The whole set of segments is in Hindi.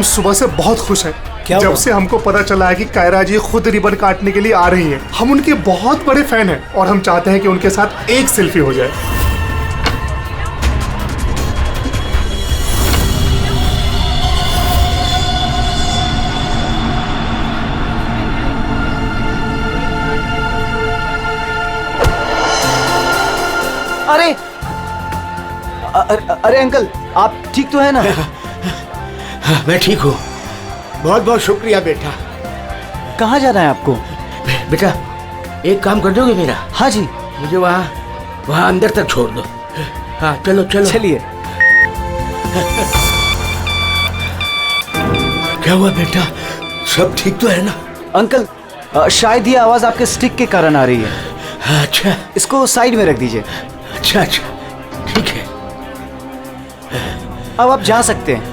सुबह से बहुत खुश हैं। क्या जब हुआ? से हमको पता चला है कि कायरा जी खुद रिबन काटने के लिए आ रही हैं। हम उनके बहुत बड़े फैन हैं और हम चाहते हैं कि उनके साथ एक सेल्फी हो जाए। अरे अरे अंकल, आप ठीक तो है ना? मैं ठीक हूँ। बहुत बहुत शुक्रिया बेटा। कहाँ जाना है आपको? बेटा एक काम कर दोगे मेरा? हाँ जी। मुझे वहाँ अंदर तक छोड़ दो। हाँ चलो चलो। चलिए। क्या हुआ बेटा, सब ठीक तो है ना? अंकल, शायद ये आवाज आपके स्टिक के कारण आ रही है। अच्छा इसको साइड में रख दीजिए। अच्छा अच्छा ठीक है। अब आप जा सकते हैं।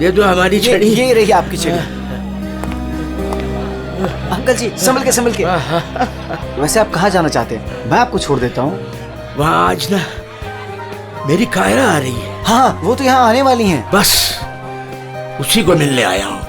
ये तो हमारी छड़ी। ये रही आपकी छड़ी। अंकल जी संभल के संभल के। वैसे आप कहाँ जाना चाहते हैं? मैं आपको छोड़ देता हूँ। वहाँ आज ना मेरी कायरा आ रही है। हाँ वो तो यहाँ आने वाली हैं। बस उसी को मिलने आया हूँ।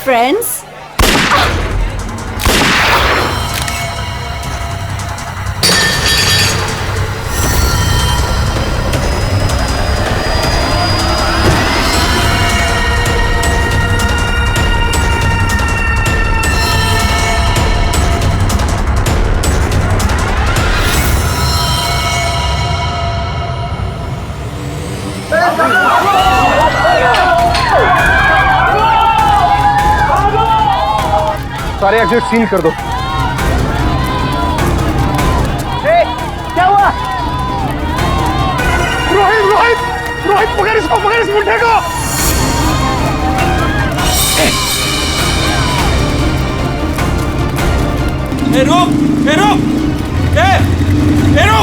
Friends? सारे एग्जिट सील कर दो। क्या हुआ? रोहित रोहित रोहित पकड़ इसको, पकड़ इस मुंडे को। रुक रुक रुक।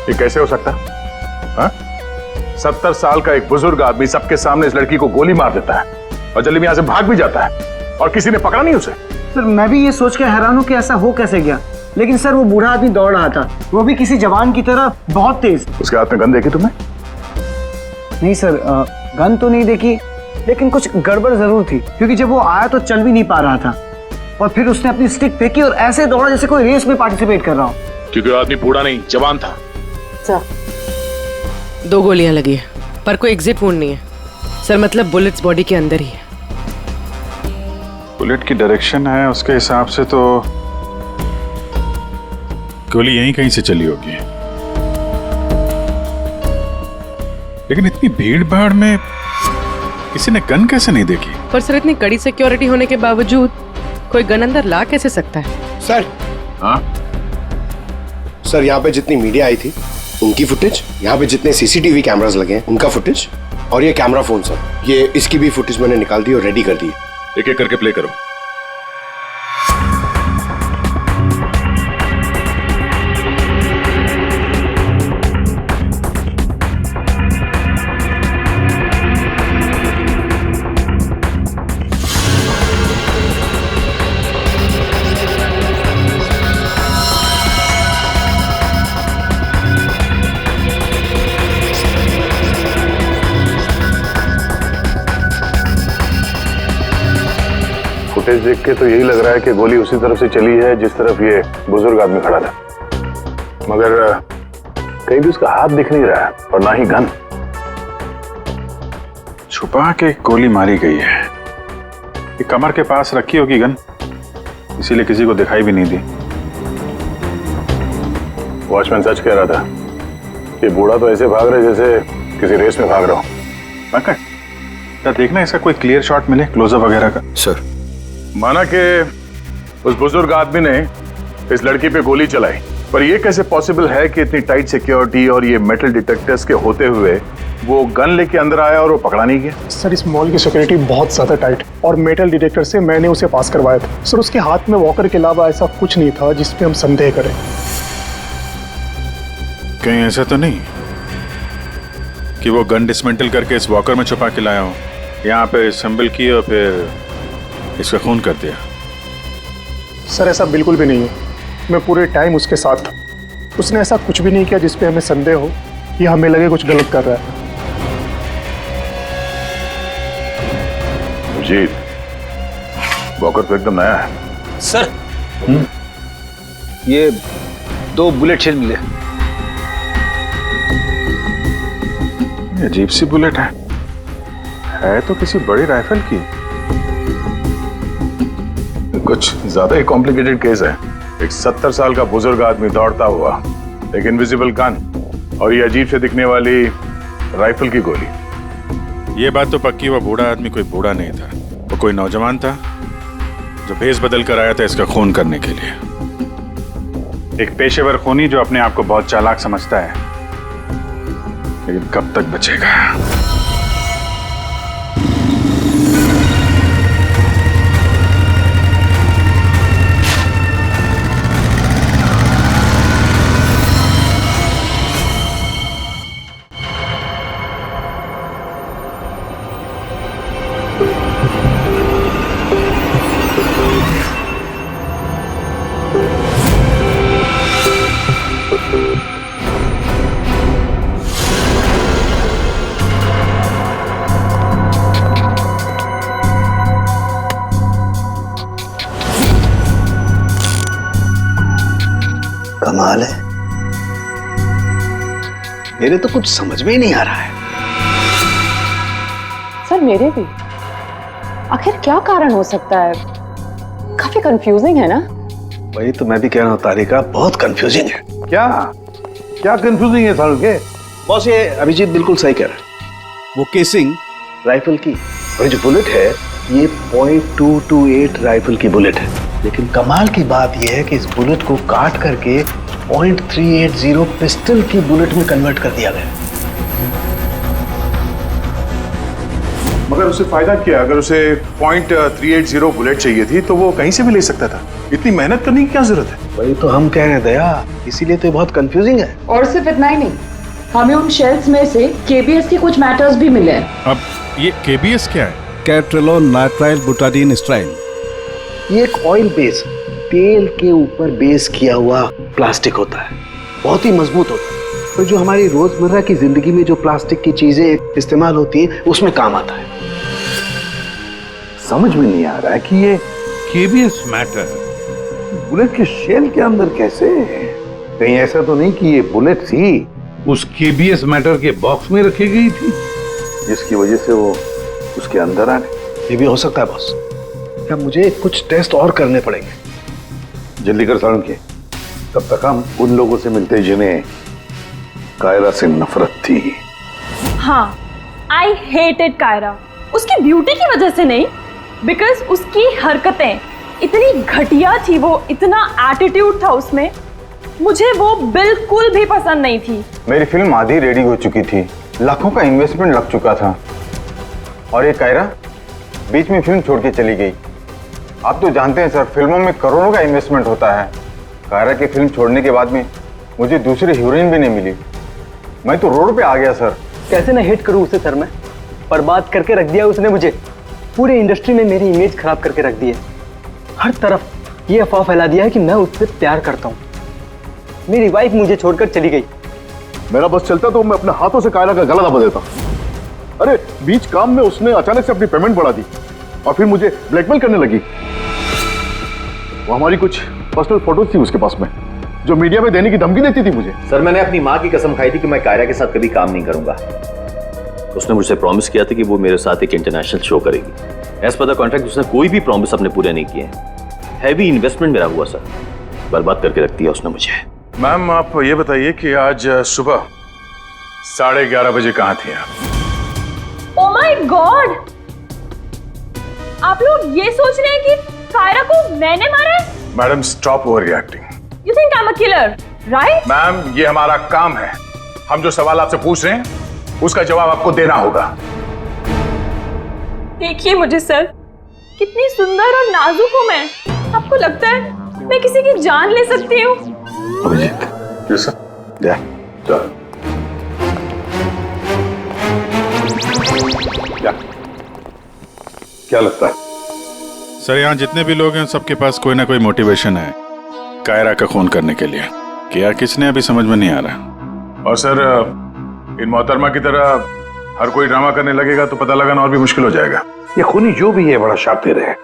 ये कैसे हो सकता? हाँ? 70 साल का एक बुजुर्ग आदमी सबके सामने इस लड़की को गोली मार देता है और जल्दी में यहां से भाग भी जाता है और किसी ने पकड़ा नहीं उसे। सर मैं भी ये सोच के हैरान हूँ कि ऐसा हो कैसे गया, लेकिन सर वो बूढ़ा आदमी दौड़ रहा था, वो भी किसी जवान की तरह बहुत तेज। उसके हाथ में गन देखी तुमने? नहीं सर, गन तो नहीं देखी, लेकिन कुछ गड़बड़ जरूर थी, क्योंकि जब वो आया तो चल भी नहीं पा रहा था और फिर उसने अपनी स्टिक फेंकी और ऐसे दौड़ा जैसे कोई रेस में पार्टिसिपेट कर रहा हो। क्योंकि वो आदमी बूढ़ा नहीं जवान था। सर 2 गोलियां लगी है पर कोई एग्जिट वुंड नहीं है। सर मतलब बुलेट्स बॉडी के अंदर ही है। बुलेट की डायरेक्शन है उसके हिसाब से तो गोली यहीं कहीं से चली होगी, लेकिन इतनी भीड़ भाड़ में किसी ने गन कैसे नहीं देखी? पर सर इतनी कड़ी सिक्योरिटी होने के बावजूद कोई गन अंदर ला कैसे सकता है? सर, हाँ सर यहाँ पे जितनी मीडिया आई थी उनकी फुटेज, यहाँ पे जितने सीसीटीवी कैमरास लगे हैं उनका फुटेज, और ये कैमरा फोन सर, ये इसकी भी फुटेज मैंने निकाल दी और रेडी कर दी। एक एक करके प्ले करो। फुटेज देख के तो यही लग रहा है कि गोली उसी तरफ से चली है जिस तरफ ये बुजुर्ग आदमी खड़ा था, मगर कहीं भी उसका हाथ दिख नहीं रहा है और ना ही गन। छुपा के गोली मारी गई है। ये कमर के पास रखी होगी गन, इसीलिए किसी को दिखाई भी नहीं दी। वॉचमैन सच कह रहा था कि बूढ़ा तो ऐसे भाग रहा है जैसे किसी रेस में भाग रहा हो। क्या देखना इसका कोई क्लियर शॉट मिले, क्लोजअप वगैरह का? सर, माना कि उस बुजुर्ग आदमी ने इस लड़की पे गोली चलाई, पर यह कैसे पॉसिबल है कि इतनी टाइट सिक्योरिटी और ये मेटल डिटेक्टर्स के होते हुए वो गन लेके अंदर आया और वो पकड़ा नहीं गया? सर इस मॉल की सिक्योरिटी बहुत ज्यादा टाइट और मेटल डिटेक्टर से मैंने उसे पास करवाया था। सर उसके हाथ में वॉकर के अलावा ऐसा कुछ नहीं था जिस पे हम संदेह करें। कहीं ऐसा तो नहीं कि वो गन डिसमेंटल करके इस वॉकर में छुपा के लाया हो, यहाँ पे असेंबल की और फिर इसका खून कर दिया? सर ऐसा बिल्कुल भी नहीं है, मैं पूरे टाइम उसके साथ था। उसने ऐसा कुछ भी नहीं किया जिस पे हमें संदेह हो या हमें लगे कुछ गलत कर रहा है। जीत, वॉकर तो एकदम नया है। सर ये 2 बुलेट शेल मिले। ये अजीब सी बुलेट है तो किसी बड़ी राइफल की। कुछ ज्यादा ही कॉम्प्लिकेटेड केस है। एक 70 साल का बुजुर्ग आदमी दौड़ता हुआ, एक इनविजिबल गन और ये अजीब से दिखने वाली राइफल की गोली। ये बात तो पक्की, वो बूढ़ा आदमी कोई बूढ़ा नहीं था, वो कोई नौजवान था जो भेस बदल कर आया था इसका खून करने के लिए। एक पेशेवर खूनी जो अपने आप को बहुत चालाक समझता है, लेकिन कब तक बचेगा? कमाल है, मेरे तो कुछ समझ में ही नहीं आ रहा है। सर मेरे भी। आखिर क्या कारण हो सकता है? काफी कंफ्यूजिंग है ना? वही तो मैं भी कह रहा हूँ तारिका, बहुत कंफ्यूजिंग है। क्या कंफ्यूजिंग है सारुण के? बॉस ये अभिजीत बिल्कुल सही कह रहा है। वो केसिंग राइफल की और जो बुलेट है ये .228 राइफल की बुलेट है, लेकिन कमाल की बात यह है कि इस बुलेट को काट करके .380 पिस्टल की बुलेट में कन्वर्ट कर दिया गया। मगर उसे फायदा क्या? अगर उसे .380 बुलेट चाहिए थी तो वो कहीं से भी ले सकता था। इतनी मेहनत करने की क्या जरूरत है? वही तो हम कह रहे हैं दया, इसीलिए तो बहुत कंफ्यूजिंग है। और सिर्फ इतना ही नहीं, हमें उन शेल्स में से केबीएस के कुछ मैटर्स भी मिले हैं। अब ये केबीएस क्या है? कैट्रेलोन नाइट्राइल बुटाडीन स्ट्राइन। ये एक ऑयल बेस, तेल के ऊपर बेस किया हुआ प्लास्टिक होता है, बहुत ही मजबूत होता है, और जो हमारी रोजमर्रा की जिंदगी में जो प्लास्टिक की चीजें इस्तेमाल होती हैं उसमें काम आता है। समझ में नहीं आ रहा है कि ये केबीएस मैटर बुलेट के शेल के अंदर कैसे? कहीं ऐसा तो नहीं कि ये बुलेट थी उस केबीएस मैटर के बॉक्स में रखी गई थी जिसकी वजह से वो उसके अंदर आ गए। ये भी हो सकता है बॉस। क्या मुझे कुछ टेस्ट और करने पड़ेंगे? जल्दी कर सारण के, तब तक हम उन लोगों से मिलते जिन्हें कायरा से नफरत थी। हाँ, आई हेटेड कायरा। उसकी ब्यूटी की वजह से नहीं, बिकॉज उसकी हरकतें इतनी घटिया थी, वो इतना एटीट्यूड था उसमें, मुझे वो बिल्कुल भी पसंद नहीं थी। मेरी फिल्म आधी रेडी हो चुकी थी, लाखों का इन्वेस्टमेंट लग चुका था, और ये कायरा बीच में फिल्म छोड़ के चली गई। आप तो जानते हैं सर, फिल्मों में करोड़ों का इन्वेस्टमेंट होता है। कायरा की फिल्म छोड़ने के बाद में मुझे दूसरी हीरोइन भी नहीं मिली। मैं तो रोड पे आ गया सर। कैसे ना हेट करूं उसे सर मैं? बर्बाद करके रख दिया उसने मुझे। पूरे इंडस्ट्री में मेरी इमेज खराब करके रख दी है। हर तरफ ये अफवाह फैला दिया है कि मैं उससे प्यार करता हूँ। मेरी वाइफ मुझे छोड़कर चली गई। मेरा बस चलता तो मैं अपने हाथों से कायरा का गला दबा देता। अरे बीच काम में उसने अचानक से अपनी पेमेंट बढ़ा दी और फिर मुझे ब्लैकमेल करने लगी। वो हमारी कुछ पर्सनल फोटोज थी उसके पास में, जो मीडिया में देने की धमकी देती थी मुझे। सर, मैंने अपनी माँ की कसम खाई थी कि मैं कायरा के साथ कभी काम नहीं करूंगा। उसने मुझसे प्रॉमिस किया था कि वो मेरे साथ एक इंटरनेशनल शो करेगी। एज पर द कॉन्ट्रैक्ट उसने कोई भी प्रॉमिस अपने पूरे नहीं किए। हैवी इन्वेस्टमेंट मेरा हुआ सर, बर्बाद करके रख दिया उसने मुझे। मैम आप ये बताइए कि आज सुबह 11:30 बजे कहाँ थी आप? ओह माय गॉड, आप लोग ये सोच रहे हैं कि कायरा को मैंने मारा है? Madam stop over reacting. You think I'm a killer, right? Ma'am ये हमारा काम है, हम जो सवाल आपसे पूछ रहे हैं उसका जवाब आपको देना होगा। देखिए मुझे सर, कितनी सुंदर और नाजुक हूँ मैं। आपको लगता है मैं किसी की जान ले सकती हूँ? Abhijit, yes sir. जा चल। क्या लगता है सर, यहाँ जितने भी लोग हैं सबके पास कोई ना कोई मोटिवेशन है कायरा का खून करने के लिए। क्या किसने अभी समझ में नहीं आ रहा। और सर इन मोहतरमा की तरह हर कोई ड्रामा करने लगेगा तो पता लगाना और भी मुश्किल हो जाएगा। ये खूनी जो भी है बड़ा शातिर है।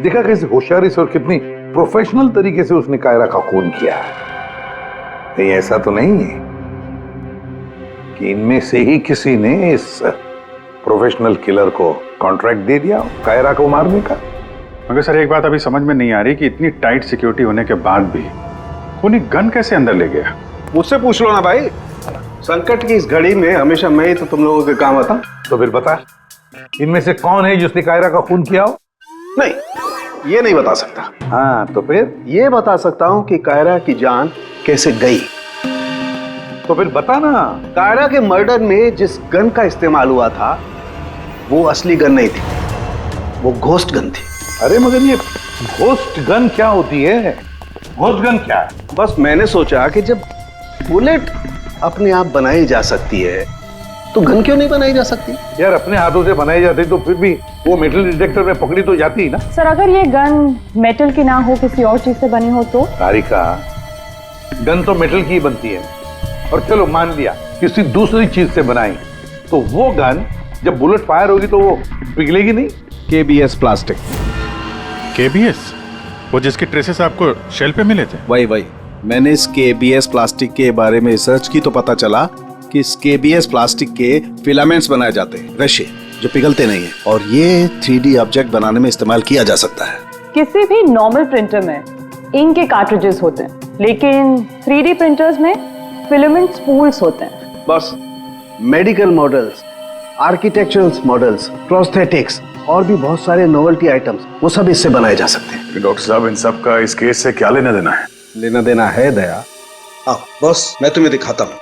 देखा कैसे होशियारी से और कितनी प्रोफेशनल तरीके से उसने कायरा का खून किया। नहीं ऐसा तो नहीं है कि इनमें से ही किसी ने इस प्रोफेशनल किलर को कॉन्ट्रैक्ट दे दिया कायरा को मारने का। मगर सर एक बात अभी समझ में नहीं आ रही कि इतनी टाइट सिक्योरिटी होने के बाद भी खूनी गन कैसे अंदर ले गया। मुझसे पूछ लो ना भाई, संकट की इस घड़ी में हमेशा मैं ही तो तुम लोगों के काम आता। तो फिर बता, इनमें से कौन है जिसने कायरा का खून किया हो? नहीं, ये नहीं बता सकता। हाँ तो फिर? ये बता सकता हूँ कि कायरा की जान कैसे गई। तो फिर बता ना। कायरा के मर्डर में जिस गन का इस्तेमाल हुआ था वो असली गन नहीं थी, वो घोस्ट गन थी। अरे मगर ये घोस्ट गन क्या होती है? घोस्ट गन क्या है? बस मैंने सोचा कि जब बुलेट अपने आप बनाई जा सकती है तो गन क्यों नहीं बनाई जा सकती? यार अपने हाथों से बनाई जाती तो फिर भी वो मेटल डिटेक्टर में पकड़ी तो जाती ना। सर अगर ये गन मेटल की ना हो, किसी और चीज से बनी हो तो? तारिका, गन तो मेटल की ही बनती है। और चलो मान लिया किसी दूसरी चीज से बनाई, तो वो गन जब बुलेट फायर होगी तो वो पिघलेगी नहीं। KBS plastic. KBS? वो जिसके ट्रेसेस आपको शेल पे मिले थे? वही मैंने इस KBS प्लास्टिक के बारे में रिसर्च की तो पता चला कि इस KBS प्लास्टिक के फिलामेंट्स बनाए जाते हैं, रेशे जो पिघलते नहीं है, और ये 3D ऑब्जेक्ट बनाने में इस्तेमाल किया जा सकता है। किसी भी नॉर्मल प्रिंटर में इंक के कार्ट्रिजेस होते हैं, लेकिन 3D प्रिंटर्स में फिलामेंट स्पूल्स होते हैं। बस medical models, architectural models, prosthetics और भी बहुत सारे नोवेल्टी आइटम्स, वो सब इससे बनाए जा सकते हैं। डॉक्टर साहब इन सब का इस केस से क्या लेना देना है? लेना देना है दया। आओ बॉस, मैं तुम्हें दिखाता हूं।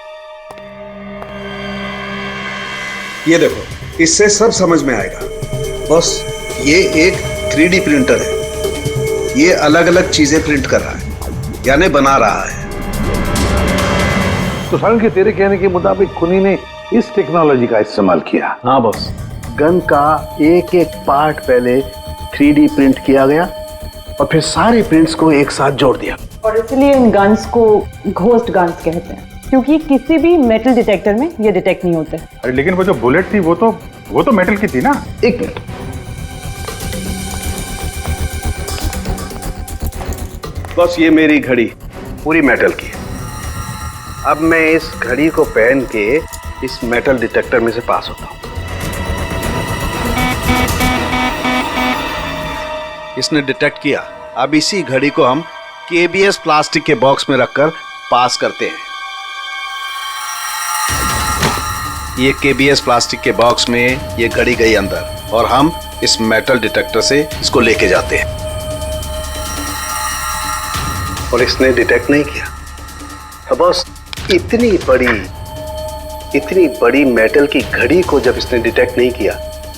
ये देखो, इससे सब समझ में आएगा। बॉस ये एक 3D प्रिंटर है, ये अलग अलग चीजें प्रिंट कर रहा है, यानी बना रहा है। तो सारण के तेरे कहने के मुताबिक खूनी ने इस टेक्नोलॉजी का इस्तेमाल किया? हाँ बॉस, गन का एक एक पार्ट पहले 3D प्रिंट किया गया और फिर सारे प्रिंट्स को एक साथ जोड़ दिया। और इसलिए इन गन्स को घोस्ट गन्स कहते हैं, क्योंकि किसी भी मेटल डिटेक्टर में ये डिटेक्ट नहीं होते। अरे लेकिन वो जो बुलेट थी वो तो मेटल की थी ना। एक मिनट, बस ये मेरी घड़ी पूरी मेटल की है। अब मैं इस घड़ी को पहन के इस मेटल डिटेक्टर में से पास होता हूं। इसने डिटेक्ट किया। अब इसी घड़ी को हम केबीएस प्लास्टिक के बॉक्स में रखकर पास करते हैं। ये केबीएस प्लास्टिक के बॉक्स में ये घड़ी गई अंदर और हम इस मेटल डिटेक्टर से इसको लेके जाते हैं। और इसने डिटेक्ट नहीं किया। अब बॉस, इतनी बड़ी मेटल की घड़ी को जब इसने डिटेक्ट नहीं किया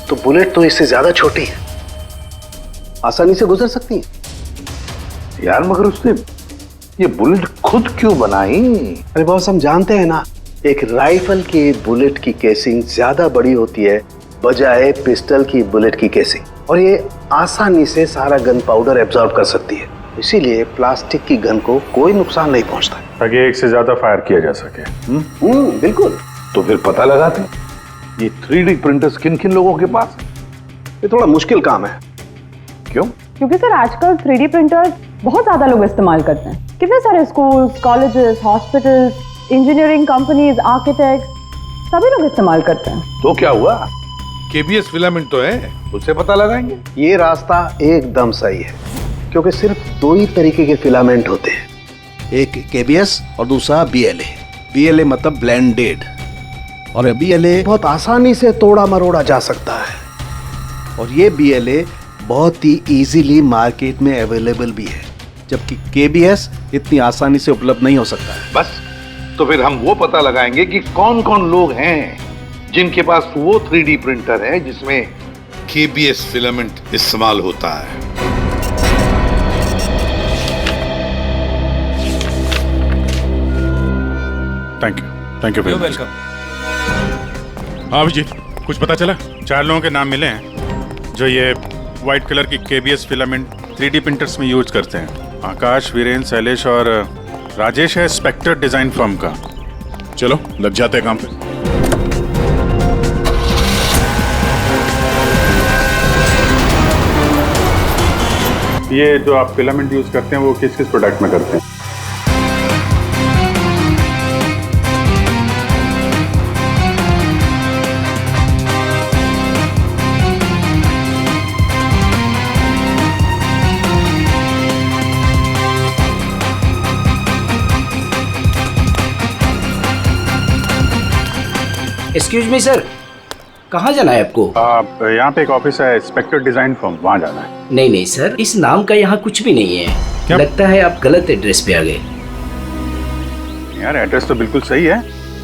तो बुलेट तो इससे ज्यादा छोटी है, आसानी से गुजर सकती है। यार मगर उसने ये बुलेट खुद क्यों बनाई? अरे बॉस, हम जानते हैं ना, एक राइफल की बुलेट की केसिंग ज्यादा बड़ी होती है बजाय पिस्टल की बुलेट की केसिंग, और ये आसानी से सारा गन पाउडर एब्जॉर्ब कर सकती है। इसीलिए प्लास्टिक की गन को कोई नुकसान नहीं पहुंचता, ताकि एक से ज्यादा फायर किया जा सके। बिल्कुल। तो फिर पता लगाते ये 3D प्रिंटर्स किन किन लोगों के पास? ये थोड़ा मुश्किल काम है। क्यों? क्योंकि सर आजकल 3D प्रिंटर्स बहुत ज्यादा लोग इस्तेमाल करते हैं। कितने सारे schools, colleges, hospitals, engineering companies, architect सभी लोग इस्तेमाल करते हैं। तो क्या हुआ? केबीएस फिलामेंट तो है, उससे पता लगाएंगे। ये रास्ता एकदम सही है, क्योंकि सिर्फ 2 ही तरीके के फिलामेंट होते हैं, एक केबीएस और दूसरा बीएलए। बीएलए मतलब ब्लेंडेड, और बीएलए बहुत आसानी से तोड़ा मरोड़ा जा सकता है। और ये बीएलए बहुत ही इजीली मार्केट में अवेलेबल भी है, जबकि केबीएस इतनी आसानी से उपलब्ध नहीं हो सकता है। बस, तो फिर हम वो पता लगाएंगे कि कौन कौन लोग हैं जिनके पास वो 3D प्रिंटर है जिसमें केबीएस फिलामेंट इस्तेमाल होता है। Thank you welcome. हाँ अभिजीत, कुछ पता चला? 4 लोगों के नाम मिले हैं जो ये व्हाइट कलर की केबीएस फिलामेंट 3D प्रिंटर्स में यूज करते हैं। आकाश, वीरेंद्र, शैलेश और राजेश है स्पेक्टर डिजाइन फर्म का। चलो लग जाते हैं काम पे। ये जो आप फिलामेंट यूज करते हैं वो किस किस प्रोडक्ट में करते हैं? एक्सक्यूज मी सर, कहाँ जाना है आपको? यहाँ पे एक ऑफिस है स्पेक्टर डिजाइन फर्म, वहाँ जाना है। नहीं सर, इस नाम का यहाँ कुछ भी नहीं है। क्या? लगता है आप गलत एड्रेस पे आ गए। यार एड्रेस तो बिल्कुल सही है,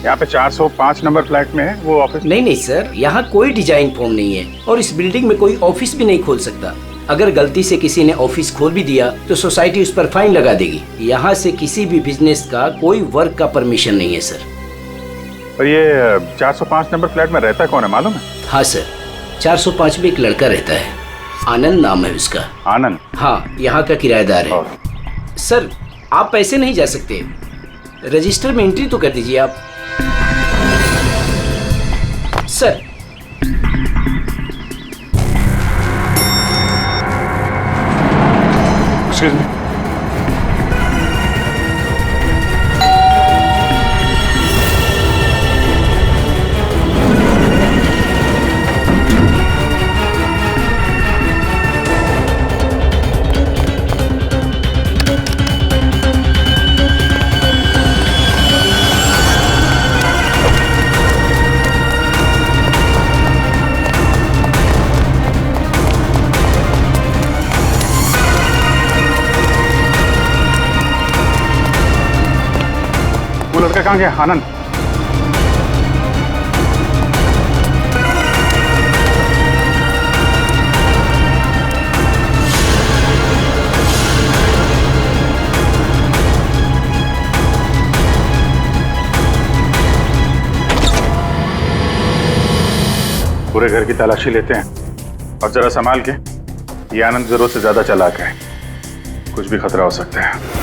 यहाँ पे 405 नंबर फ्लैट में है वो ऑफिस। नहीं सर, यहाँ कोई डिजाइन फॉर्म नहीं है और इस बिल्डिंग में कोई ऑफिस भी नहीं खोल सकता। अगर गलती से किसी ने ऑफिस खोल भी दिया तो सोसाइटी उस पर फाइन लगा देगी। यहाँ से किसी भी बिजनेस का कोई वर्क का परमिशन नहीं है सर। और ये 405 नंबर फ्लैट में रहता कौन है मालूम है? हाँ सर, 405 में एक लड़का रहता है, आनंद नाम है उसका। आनंद? हाँ, यहाँ का किराएदार है। सर आप ऐसे नहीं जा सकते, रजिस्टर में एंट्री तो कर दीजिए आप। सर एक्सक्यूज मी, वो लड़का कहाँ गया? आनंद? पूरे घर की तलाशी लेते हैं और जरा संभाल के। ये आनंद जरूरत से ज्यादा चालाक है, कुछ भी खतरा हो सकता है।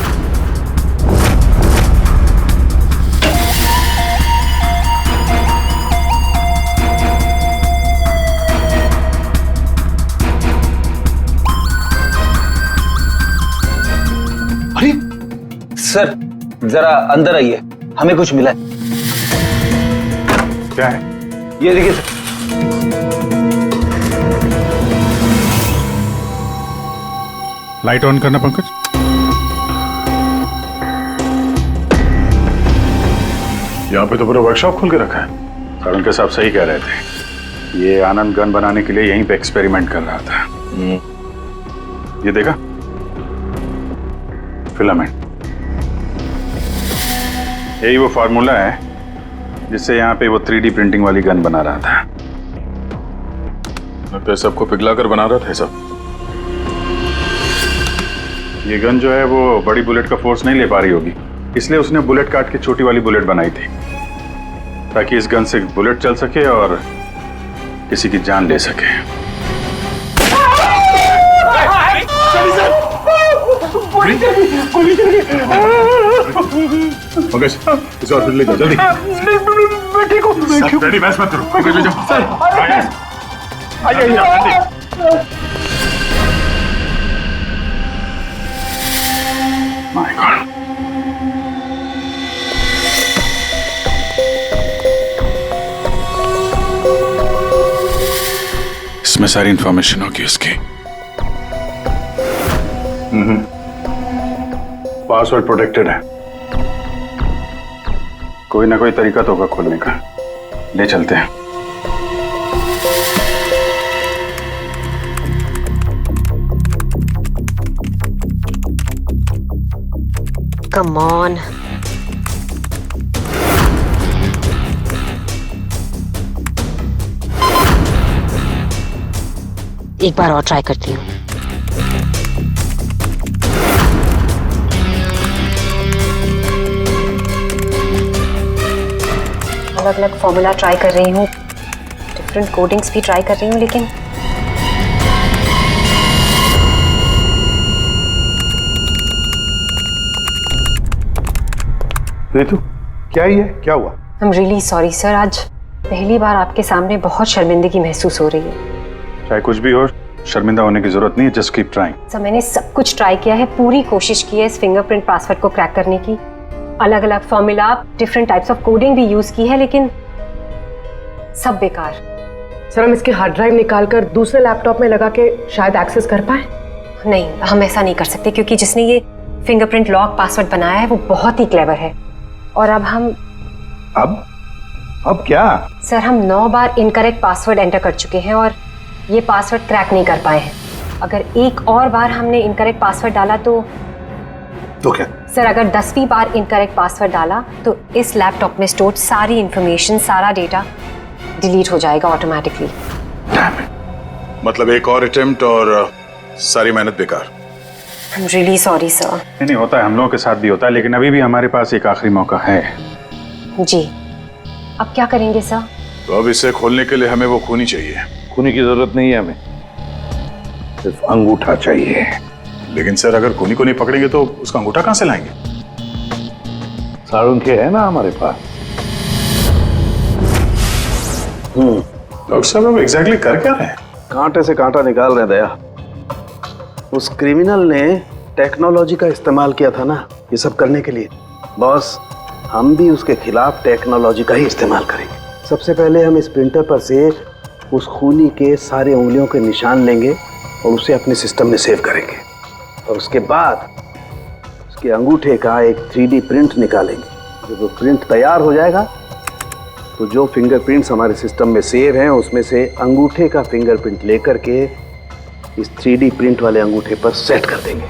अरे सर, जरा अंदर आइए, हमें कुछ मिला है। क्या है? ये देखिए सर। लाइट ऑन करना पंकज। यहाँ पे तो पूरा वर्कशॉप खोल के रखा है। तरुण के साहब सही कह रहे थे, ये आनंद गन बनाने के लिए यहीं पे एक्सपेरिमेंट कर रहा था। ये देखा, फिलामेंट, यही वो फार्मूला है जिससे यहाँ पे वो 3D प्रिंटिंग वाली गन बना रहा था। लगता है सबको पिघला कर बना रहा था सब। ये गन जो है वो बड़ी बुलेट का फोर्स नहीं ले पा रही होगी, इसलिए उसने बुलेट काट के छोटी वाली बुलेट बनाई थी, ताकि इस गन से बुलेट चल सके और किसी की जान ले सके। पंकज, इसे हॉस्पिटल ले जाओ जल्दी। मैं ठीक हूँ। रेडी, बहस मत करो। पंकज ले जाओ। Sir, my God. इसमें सारी इंफॉर्मेशन होगी उसकी। पासवर्ड प्रोटेक्टेड है। कोई ना कोई तरीका तो होगा खोलने का। ले चलते हैं। Come on. एक बार और ट्राई करती हूँ। अलग अलग फॉर्मूला ट्राई कर रही हूँ, डिफरेंट कोडिंग्स भी ट्राई कर रही हूँ, लेकिन रितु, क्या ही है, क्या हुआ? I am really sorry sir, आज पहली बार आपके सामने बहुत शर्मिंदगी महसूस हो रही है। चाहे कुछ भी हो, शर्मिंदा होने की जरूरत नहीं है, जस्ट कीप ट्राइंग। सर, मैंने सब कुछ ट्राई किया है, पूरी कोशिश की है इस फिंगरप्रिंट पासवर्ड को क्रैक करने की, अलग अलग formula, different types of coding भी यूज की है, लेकिन सब बेकार। सर, हम इसके हार्ड ड्राइव निकालकर दूसरे लैपटॉप में लगा के शायद एक्सेस कर पाए। नहीं, हम ऐसा नहीं कर सकते, क्योंकि जिसने ये फिंगरप्रिंट लॉक पासवर्ड बनाया है वो बहुत ही क्लेवर है। और अब हम अब क्या? सर, हम 9 बार इनकरेक्ट पासवर्ड एंटर कर चुके हैं और ये पासवर्ड क्रैक नहीं कर पाए हैं। अगर एक और बार हमने इनकरेक्ट पासवर्ड डाला तो क्या? सर, अगर 10वीं बार इनकरेक्ट पासवर्ड डाला तो इस लैपटॉप में स्टोर सारी इंफॉर्मेशन, सारा डेटा डिलीट हो जाएगा ऑटोमेटिकली। मतलब एक और अटेम्प्ट और सारी मेहनत बेकार। I am really sorry sir. नहीं होता है, हम लोगों के साथ भी होता है, लेकिन अभी भी हमारे पास एक आखिरी मौका है। जी, अब क्या करेंगे सर? तो अब इसे खोलने के लिए हमें वो खूनी चाहिए। खूनी की जरूरत नहीं है हमें, सिर्फ अंगूठा चाहिए। लेकिन सर, अगर खूनी को नहीं पकड़ेंगे तो उसका अंगूठा कहां से लाएंगे? साड़ुन के है ना हमारे पास। डॉक्टर साहब, अब एग्जैक्टली कर क्या रहे हैं? कांटे से कांटा निकाल रहे हैं दया। उस क्रिमिनल ने टेक्नोलॉजी का इस्तेमाल किया था ना ये सब करने के लिए। बॉस, हम भी उसके खिलाफ टेक्नोलॉजी का ही इस्तेमाल करेंगे। सबसे पहले हम इस प्रिंटर पर से उस खूनी के सारे उंगलियों के निशान लेंगे और उसे अपने सिस्टम में सेव करेंगे, और उसके बाद उसके अंगूठे का एक 3D प्रिंट निकालेंगे। जब वो प्रिंट तैयार हो जाएगा तो जो फिंगरप्रिंट्स हमारे सिस्टम में सेव हैं उसमें से अंगूठे का फिंगरप्रिंट लेकर के इस 3D प्रिंट वाले अंगूठे पर सेट कर देंगे।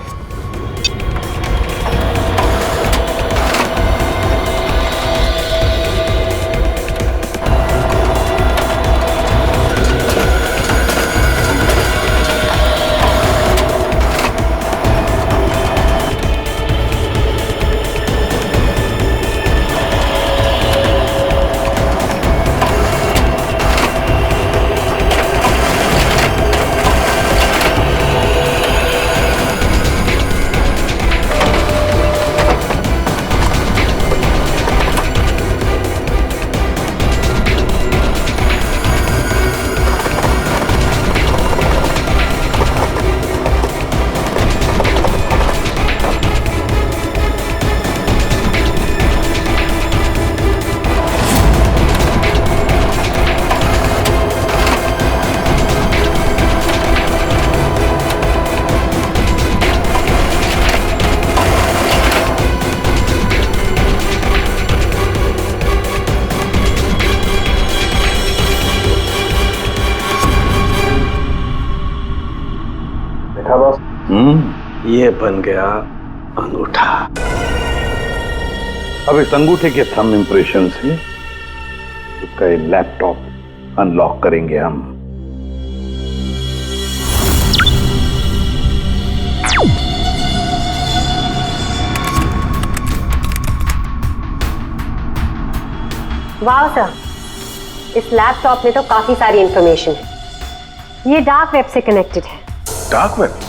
बॉस? ये बन गया अंगूठा। अब इस अंगूठे के थंब इंप्रेशन से उसका ये लैपटॉप अनलॉक करेंगे हम। वाह सर, इस लैपटॉप में तो काफी सारी इंफॉर्मेशन है। ये डार्क वेब से कनेक्टेड है। Dark web?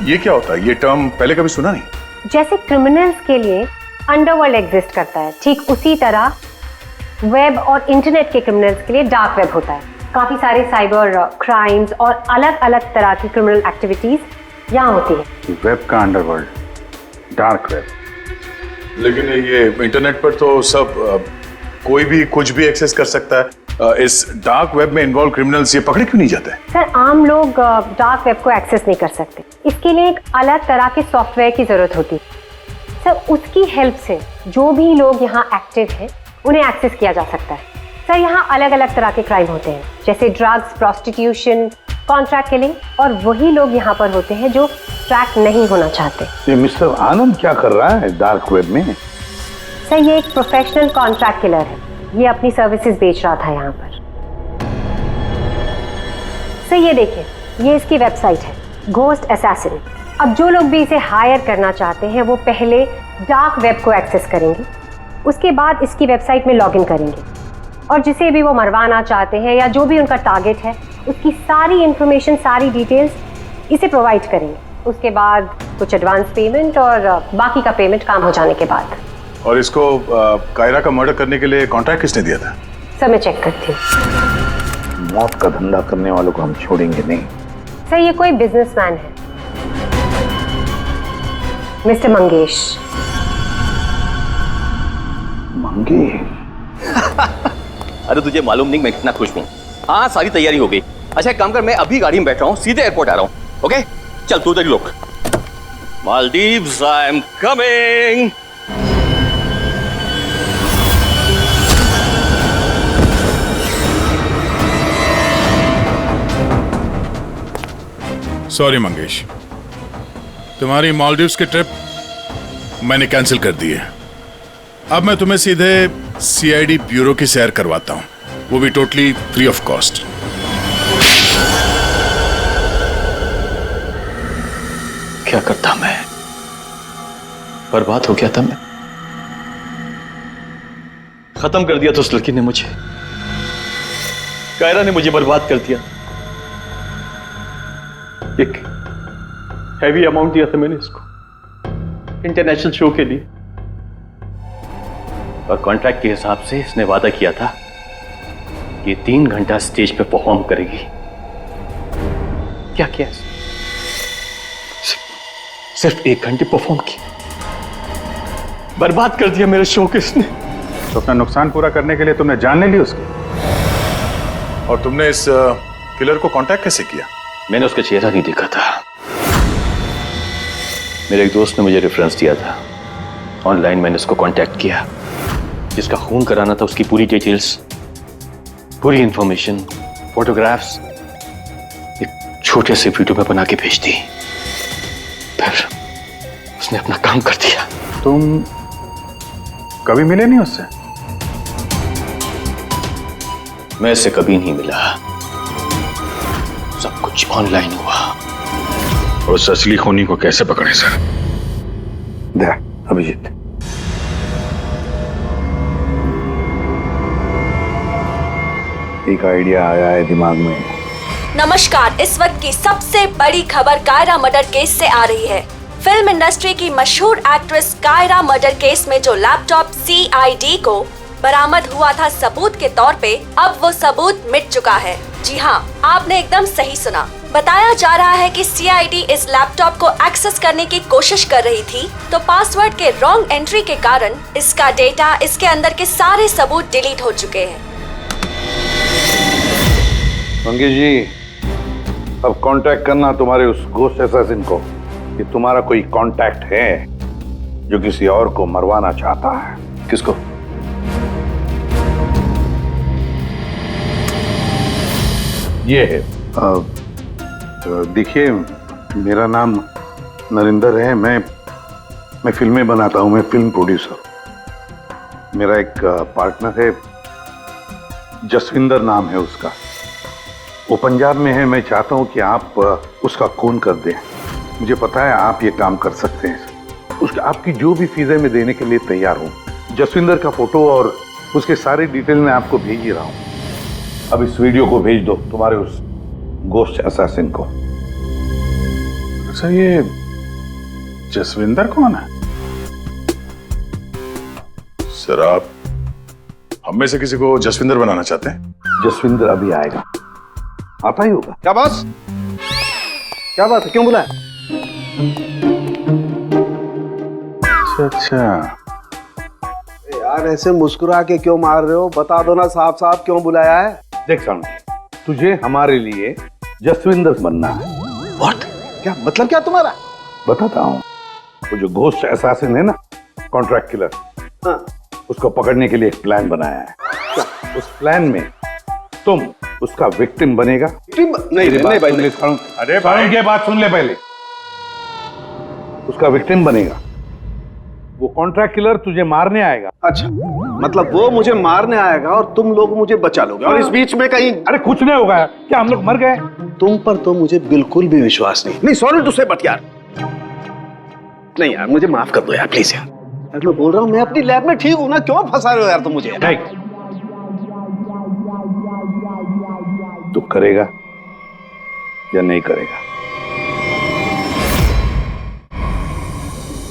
ये क्या होता है? ये टर्म पहले कभी सुना नहीं। जैसे क्रिमिनल्स के लिए अंडरवर्ल्ड एग्जिस्ट करता है, ठीक उसी तरह वेब और इंटरनेट के क्रिमिनल्स के लिए डार्क वेब होता है। काफी सारे साइबर क्राइम्स और अलग अलग तरह की क्रिमिनल एक्टिविटीज यहाँ होती है। वेब का अंडरवर्ल्ड, डार्क वेब। लेकिन ये इंटरनेट पर तो सब कोई भी कुछ भी एक्सेस कर सकता है। इस डार्क वेब में इन्वॉल्व क्रिमिनल्स ये पकड़े क्यों नहीं जाते? सर, आम लोग डार्क वेब को एक्सेस नहीं कर सकते। इसके लिए एक अलग तरह के सॉफ्टवेयर की जरूरत होती है। सर, उसकी हेल्प से जो भी लोग यहाँ एक्टिव हैं उन्हें एक्सेस किया जा सकता है। सर, यहाँ अलग अलग तरह के क्राइम होते हैं, जैसे ड्रग्स, प्रोस्टिट्यूशन, कॉन्ट्रैक्ट किलिंग, और वही लोग यहाँ पर होते हैं जो ट्रैक नहीं होना चाहते। ये मिस्टर आनंद क्या कर रहा है डार्क वेब में? सर, ये एक प्रोफेशनल कॉन्ट्रैक्ट किलर है। ये अपनी सर्विसेज बेच रहा था यहाँ पर। सर, ये देखिए, ये इसकी वेबसाइट है, घोस्ट असैसिन। अब जो लोग भी इसे हायर करना चाहते हैं वो पहले डार्क वेब को एक्सेस करेंगे, उसके बाद इसकी वेबसाइट में लॉगिन करेंगे, और जिसे भी वो मरवाना चाहते हैं या जो भी उनका टारगेट है उसकी सारी इंफॉर्मेशन, सारी डिटेल्स इसे प्रोवाइड करेंगे। उसके बाद कुछ एडवांस पेमेंट और बाकी का पेमेंट काम हो जाने के बाद। और इसको कायरा का मर्डर करने के लिए कॉन्ट्रैक्ट किसने दिया था? सर, मैं चेक करती हूँ। मौत का धंधा करने वालों को हम छोड़ेंगे नहीं। सर, ये कोई बिजनेसमैन है, मिस्टर मंगेश। अरे तुझे मालूम नहीं मैं कितना खुश हूँ। हाँ, सारी तैयारी हो गई। अच्छा, एक काम कर, मैं अभी गाड़ी में बैठ रहा हूँ, सीधे एयरपोर्ट आ रहा हूँ। ओके, चल तू उधर लोग। Maldives, I am coming. Sorry Mangesh, तुम्हारी मालदीव्स की ट्रिप मैंने कैंसिल कर दी है। अब मैं तुम्हें सीधे सीआईडी ब्यूरो की सैर करवाता हूं, वो भी टोटली फ्री ऑफ कॉस्ट। क्या करता मैं? बर्बाद हो गया था मैं। खत्म कर दिया था उस लड़की ने मुझे। कायरा ने मुझे बर्बाद कर दिया। एक हैवी अमाउंट दिया था मैंने इसको इंटरनेशनल शो के लिए, और कॉन्ट्रैक्ट के हिसाब से इसने वादा किया था कि 3 घंटा स्टेज पे परफॉर्म करेगी। क्या किया? सिर्फ 1 घंटे परफॉर्म की, बर्बाद कर दिया मेरे शो को इसने। तो अपना नुकसान पूरा करने के लिए तुमने जान ले ली उसकी, और तुमने इस किलर को कांटेक्ट कैसे किया? मैंने उसका चेहरा नहीं देखा था। मेरे एक दोस्त ने मुझे रेफरेंस दिया था, ऑनलाइन मैंने उसको कांटेक्ट किया। जिसका खून कराना था उसकी पूरी डिटेल्स, पूरी इंफॉर्मेशन, फोटोग्राफ्स एक छोटे से वीडियो में बना के भेज दी। फिर उसने अपना काम कर दिया। तुम कभी मिले नहीं उससे? मैं इससे कभी नहीं मिला, सब कुछ ऑनलाइन हुआ। उस असली खूनी को कैसे पकड़े सर? अभिजीत, एक आइडिया आया है दिमाग में। नमस्कार, इस वक्त की सबसे बड़ी खबर कायरा मर्डर केस से आ रही है। फिल्म इंडस्ट्री की मशहूर एक्ट्रेस कायरा मर्डर केस में जो लैपटॉप सीआईडी को बरामद हुआ था सबूत के तौर पे, अब वो सबूत मिट चुका है। जी हाँ, आपने एकदम सही सुना। बताया जा रहा है कि सीआईडी इस लैपटॉप को एक्सेस करने की कोशिश कर रही थी, तो पासवर्ड के रॉन्ग एंट्री के कारण इसका डेटा, इसके अंदर के सारे सबूत डिलीट हो चुके हैं। मंगेश जी, अब कांटेक्ट करना तुम्हारे उस घोस्ट असैसिन को कि तुम्हारा कोई कांटेक्ट है जो किसी और को मरवाना चाहता है। किसको? ये है, देखिए मेरा नाम नरेंद्र है। मैं फिल्में बनाता हूँ। मैं फिल्म प्रोड्यूसर। मेरा एक पार्टनर है, जसविंदर नाम है उसका। वो पंजाब में है। मैं चाहता हूँ कि आप उसका खून कर दें। मुझे पता है आप ये काम कर सकते हैं। उसका आपकी जो भी फीस है मैं देने के लिए तैयार हूँ। जसविंदर का फोटो और उसके सारे डिटेल मैं आपको भेज ही रहा हूँ। अब इस वीडियो को भेज दो तुम्हारे उस गोस्ट असैसिन को। सर ये जसविंदर कौन है? सर आप हम में से किसी को जसविंदर बनाना चाहते हैं? जसविंदर अभी आएगा, आता ही होगा। क्या बॉस, क्या बात है, क्यों बुलाया? अच्छा यार ऐसे मुस्कुरा के क्यों मार रहे हो? बता दो ना साफ साफ क्यों बुलाया है। देख साउंड, तुझे हमारे लिए जसविंदर बनना है। व्हाट? क्या मतलब क्या तुम्हारा? बताता हूँ। वो जो घोस्ट असैसिन है ना, कॉन्ट्रैक्ट किलर, हाँ। उसको पकड़ने के लिए एक प्लान बनाया है। क्या? उस प्लान में तुम उसका विक्टिम बनेगा। नहीं भाई, अरे भाई ये बात सुन ले पहले। उसका विक्टिम बनेगा। वो कॉन्ट्रैक्ट किलर तुझे मारने आएगा। अच्छा, मतलब वो मुझे मारने आएगा और तुम लोग मुझे बचा लोगे और इस बीच में कहीं। अरे कुछ नहीं होगा। क्या हम लोग मर गए? तुम पर तो मुझे बिल्कुल भी विश्वास नहीं। सॉरी टू से बट यार, नहीं यार मुझे माफ कर दो यार, प्लीज यार। मैं बोल रहा हूँ मैं अपनी लैब में ठीक हूँ ना, क्यों फंसा रहे हो यार तुम मुझे? नहीं, तू करेगा या नहीं करेगा?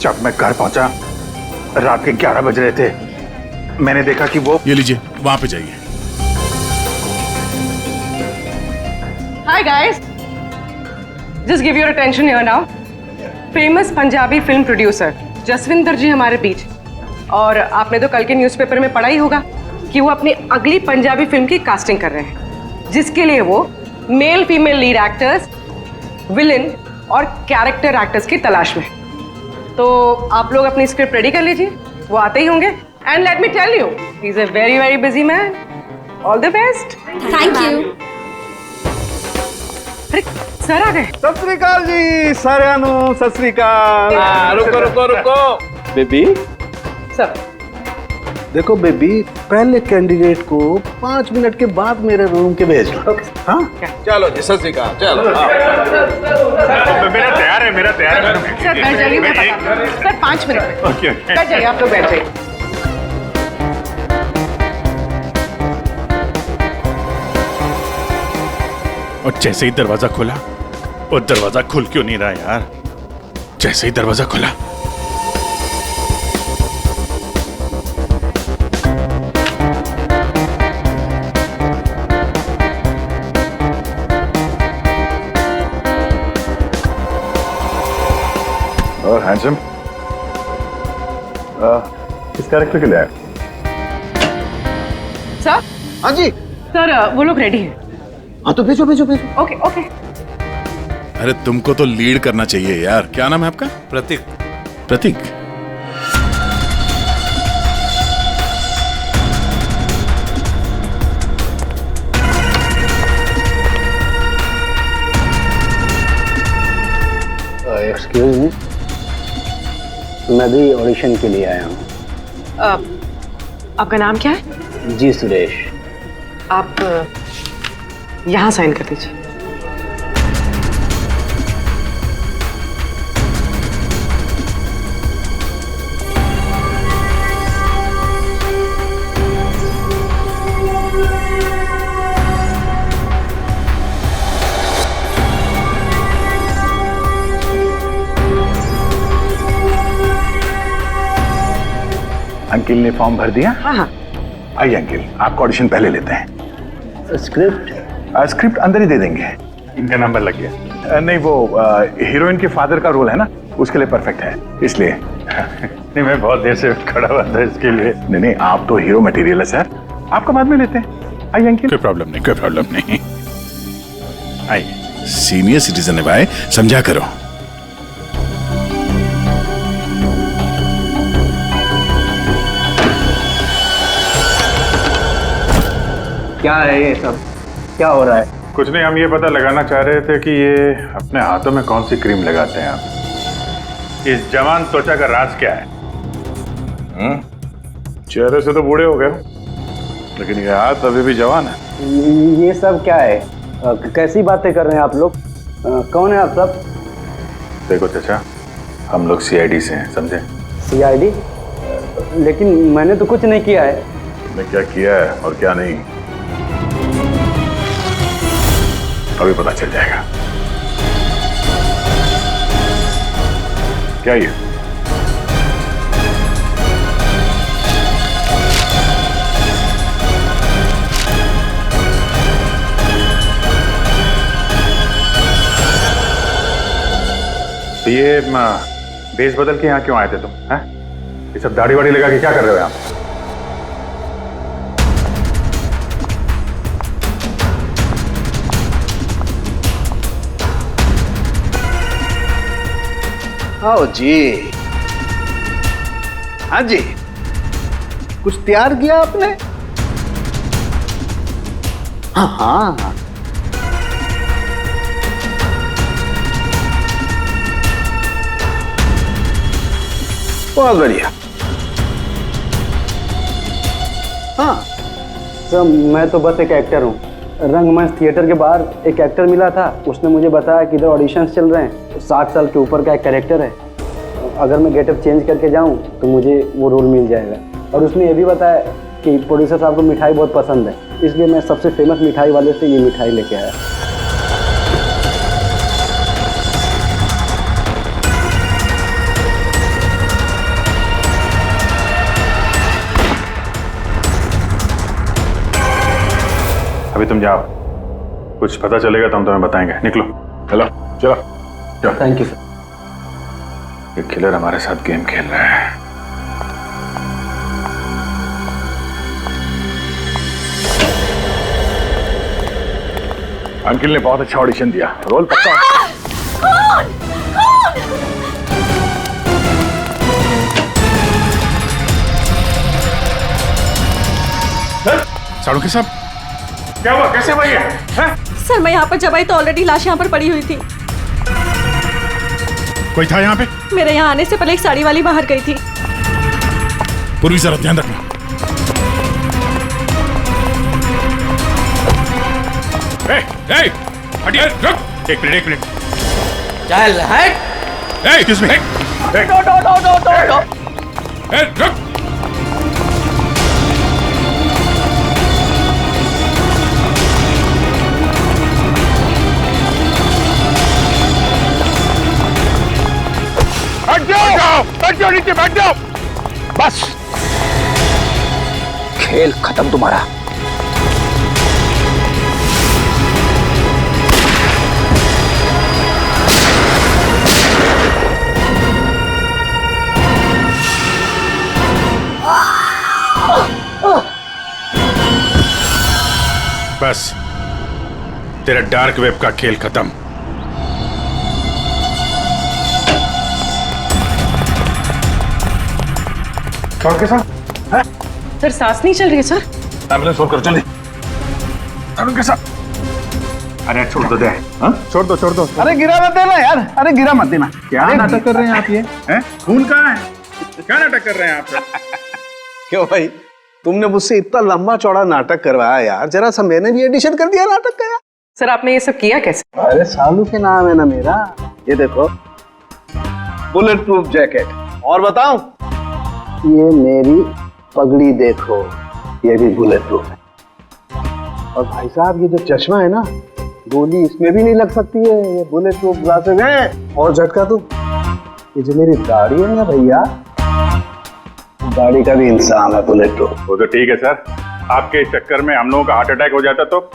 जब मैं घर पहुंचा रात के 11 बज रहे थे, मैंने देखा कि वो, ये लीजिए वहां पे जाइए। Hi guys, just give your attention here now. Famous Punjabi film producer Jaswinder ji हमारे बीच। और आपने तो कल के न्यूज़पेपर में पढ़ा ही होगा कि वो अपनी अगली पंजाबी फिल्म की कास्टिंग कर रहे हैं, जिसके लिए वो male female lead actors, villain और कैरेक्टर एक्टर्स की तलाश में। तो आप लोग अपनी स्क्रिप्ट रेडी कर लीजिए, वो आते ही होंगे। And let me tell you, he is a very very busy man. All the best. Thank you. अरे सर आ गए। सत श्री अकाल जी साਰਿਆਂ सत श्री अकाल। रुको रुको रुको बेबी। सर देखो बेबी, पहले कैंडिडेट को 5 मिनट के बाद मेरे रूम के भेज लो। हाँ चलो जी, सत श्री अकाल। चलो मेरा तैयार है, मेरा तैयार है। सर बैठ जाइए, मैं बताती हूँ। Sir 5 minute. ओके बैठ जाइए, आप लोग बैठ जाइए। और जैसे ही दरवाजा खुला, और दरवाजा खुल क्यों नहीं रहा यार? जैसे ही दरवाजा खुला, और हैंडसम किस कैरेक्टर के लिए आए? सर। हाँ जी सर, वो लोग रेडी हैं। हाँ तो भेजो भेजो भेजो। Okay okay. अरे तुमको तो लीड करना चाहिए यार। क्या नाम है आपका? प्रतीक। प्रतीक। एक्सक्यूज मी, मैं भी ऑडिशन के लिए आया हूँ। आपका नाम क्या है? जी सुरेश। आप यहाँ साइन कर दीजिए। अंकिल ने फॉर्म भर दिया? हाँ हाँ। आइए अंकिल, आपका ऑडिशन पहले लेते हैं। स्क्रिप्ट? स्क्रिप्ट अंदर ही दे देंगे। इनका नंबर लग गया। नहीं, वो हीरोइन के फादर का रोल है ना, उसके लिए परफेक्ट है, इसलिए। नहीं, मैं बहुत देर से खड़ा हुआ था इसके लिए। नहीं नहीं, आप तो हीरो मटेरियल है सर, आपका बाद में लेते हैं। आइए अंकिल। कोई प्रॉब्लम नहीं, कोई प्रॉब्लम नहीं। आइए, सीनियर सिटीजन है भाई, समझा करो। क्या है ये सब? क्या हो रहा है? कुछ नहीं, हम ये पता लगाना चाह रहे थे कि ये अपने हाथों में कौन सी क्रीम लगाते हैं आप। इस जवान त्वचा का राज क्या है? चेहरे से तो बूढ़े हो गए, लेकिन ये हाथ अभी भी जवान है। ये सब क्या है? कैसी बातें कर रहे हैं आप लोग? कौन है आप सब? देखो चाचा, हम लोग सीआईडी से हैं, समझे? सीआईडी? लेकिन मैंने तो कुछ नहीं किया है। तुमने क्या किया है और क्या नहीं, अभी पता चल जाएगा। क्या ये? ये बेस बदल के यहाँ क्यों आए थे तुम? हैं? ये सब दाढ़ी वाड़ी लगा के क्या कर रहे हो यहाँ? आओ जी। हाँ जी, कुछ तैयार किया आपने? हाँ हाँ, बहुत बढ़िया। हाँ सर, मैं तो बस एक एक्टर हूँ। रंगमंच थिएटर के बाहर एक एक्टर मिला था, उसने मुझे बताया कि इधर ऑडिशंस चल रहे हैं, 60 साल के ऊपर का एक कैरेक्टर है, अगर मैं गेटअप चेंज करके जाऊँ तो मुझे वो रोल मिल जाएगा। और उसने ये भी बताया कि प्रोड्यूसर साहब को मिठाई बहुत पसंद है, इसलिए मैं सबसे फेमस मिठाई वाले से ये मिठाई लेके आया। अभी तुम जाओ, कुछ पता चलेगा तो हम तुम्हें बताएंगे। निकलो, चलो चलो चलो। Thank you sir. ये किलर हमारे साथ गेम खेल रहा है। अंकिल ने बहुत अच्छा ऑडिशन दिया, रोल पक्का। साड़ू के साहब, क्या हुआ? कैसे भाई है? सर मैं यहाँ पर जब आई तो ऑलरेडी लाश यहाँ पर पड़ी हुई थी। कोई था यहाँ पे? मेरे यहाँ आने से पहले एक साड़ी वाली बाहर गई थी। पूर्वी जरा ध्यान रखना। हटिए, रुक। एक मिनट। चल हट। Excuse me. रुक। बैठ जाओ नीचे, बैठ जाओ। बस, खेल खत्म तुम्हारा। बस, तेरा डार्क वेब का खेल खत्म। के साथ? सर सांस नहीं चल रही है सर। एम्बुलेंस फोन करो जल्दी। के साथ। अरे छोड़ दो दे। छोड़ दो। अरे गिरा मत देना यार, अरे गिरा मत देना। क्या नाटक कर रहे हैं आप? ये हैं? खून कहाँ है? क्या नाटक कर रहे हैं आप? क्यों भाई, तुमने मुझसे इतना लंबा चौड़ा नाटक करवाया यार, जरा सा मैंने भी एडिशन कर दिया नाटक का यार। सर आपने ये सब किया कैसे? अरे सालू के नाम है ना मेरा। ये देखो, बुलेट प्रूफ जैकेट। और बताऊं, ये मेरी पगड़ी देखो, ये भी बुलेट प्रूफ है। और भाई साहब, ये जो चश्मा है ना, गोली इसमें भी नहीं लग सकती है, ये बुलेट प्रूफ ग्लासेस है। और झटका तुम, ये जो मेरी दाढ़ी है ना भैया, दाढ़ी का भी इंसान है बुलेट प्रूफ। वो तो ठीक है सर, आपके चक्कर में हम लोगों का हार्ट अटैक हो जाता तो